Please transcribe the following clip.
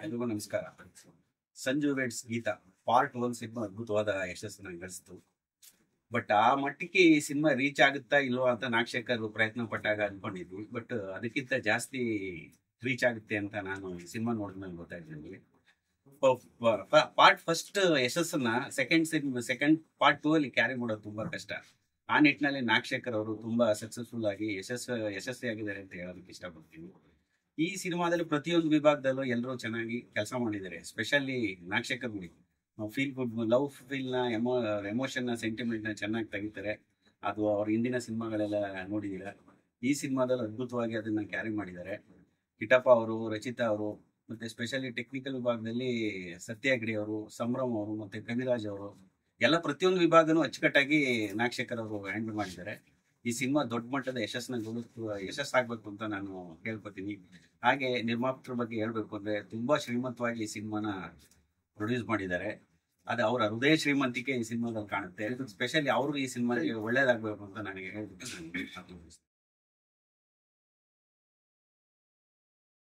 ಎಲ್ರಿಗೂ ನಮಸ್ಕಾರ. Sanju weds Geetha part 1 cinema ಅದ್ಭುತವಾದ ಯಶಸ್ಸನ್ನ ಗಳಿಸ್ತು. ಬಟ್ ಆ ಮಟ್ಟಿಗೆ ಈ ಸಿನಿಮಾ ರೀಚ್ ಆಗುತ್ತಾ ಇಲ್ವಾ ಅಂತ ನಾಗಶೇಖರ್ ಪ್ರಯತ್ನ ಪಟ್ಟಾಗ ಅನ್ಕೊಂಡಿದ್ವಿ. ಬಟ್ ಅದಕ್ಕಿಂತ ಜಾಸ್ತಿ ರೀಚ್ ಆಗುತ್ತೆ ಅಂತ ನಾನು ಈ ಸಿನಿಮಾ ನೋಡಿದ್ಮೇಲೆ ಗೊತ್ತಾಯ್ತು ನನಗೆ. ಪಾರ್ಟ್ ಫಸ್ಟ್ ಯಶಸ್ಸನ್ನ ಸೆಕೆಂಡ್ ಪಾರ್ಟ್ 2 ಅಲ್ಲಿ ಕ್ಯಾರಿ ಮಾಡೋದು ತುಂಬಾ ಕಷ್ಟ. ಆ ನಿಟ್ಟಿನಲ್ಲಿ ನಾಗಶೇಖರ್ ಅವರು ತುಂಬಾ ಸಕ್ಸಸ್ಫುಲ್ ಆಗಿ ಯಶಸ್ವಿಯಾಗಿದ್ದಾರೆ ಅಂತ ಹೇಳೋದಕ್ಕೆ ಇಷ್ಟಪಡ್ತೀನಿ. ಈ ಸಿನಿಮಾದಲ್ಲಿ ಪ್ರತಿಯೊಂದು ವಿಭಾಗದಲ್ಲೂ ಎಲ್ಲರೂ ಚೆನ್ನಾಗಿ ಕೆಲಸ ಮಾಡಿದ್ದಾರೆ. ಸ್ಪೆಷಲಿ ನಾಗಶೇಖರ್ ಗುಡಿ ಫೀಲ್ ಗುಡ್ ಲವ್ ಫೀಲ್ ನ ಎಮೋಷನ್ ನ ಸೆಂಟಿಮೆಂಟ್ ನ ಚೆನ್ನಾಗಿ ತೆಗಿತಾರೆ. ಅದು ಅವ್ರ ಹಿಂದಿನ ಸಿನಿಮಾಗಳೆಲ್ಲ ನೋಡಿದೀರ. ಈ ಸಿನಿಮಾದಲ್ಲಿ ಅದ್ಭುತವಾಗಿ ಅದನ್ನ ಕ್ಯಾರಿ ಮಾಡಿದ್ದಾರೆ. ಕಿಟಪ್ಪ ಅವರು, ರಚಿತಾ ಅವರು, ಮತ್ತೆ ಸ್ಪೆಷಲಿ ಟೆಕ್ನಿಕಲ್ ವಿಭಾಗದಲ್ಲಿ ಸತ್ಯ ಹೆಗ್ಡೆ ಅವರು, ಸಂಭ್ರಮ್ ಅವರು, ಮತ್ತೆ ಕವಿರಾಜ್ ಅವರು ಎಲ್ಲ ಪ್ರತಿಯೊಂದು ವಿಭಾಗನೂ ಅಚ್ಚುಕಟ್ಟಾಗಿ ನಾಗಶೇಖರ್ ಅವರು ಹ್ಯಾಂಡಲ್ ಮಾಡಿದ್ದಾರೆ. ಈ ಸಿನಿಮಾ ದೊಡ್ಡ ಮಟ್ಟದ ಯಶಸ್ಸಾಗಬೇಕು ಅಂತ ನಾನು ಕೇಳ್ಕೊತೀನಿ. ಹಾಗೆ ನಿರ್ಮಾಪಕರ ಬಗ್ಗೆ ಹೇಳ್ಬೇಕು ಅಂದ್ರೆ ತುಂಬಾ ಶ್ರೀಮಂತವಾಗಿ ಈ ಸಿನಿಮಾನ ಪ್ರೊಡ್ಯೂಸ್ ಮಾಡಿದ್ದಾರೆ. ಅದು ಅವರ ಹೃದಯ ಶ್ರೀಮಂತಿಕೆ ಈ ಸಿನಿಮಾದಲ್ಲಿ ಕಾಣುತ್ತೆ. ಸ್ಪೆಷಲಿ ಅವರು ಈ ಸಿನಿಮಾಗೆ ಒಳ್ಳೇದಾಗಬೇಕು ಅಂತ ನನಗೆ ಹೇಳ್ಬೇಕು.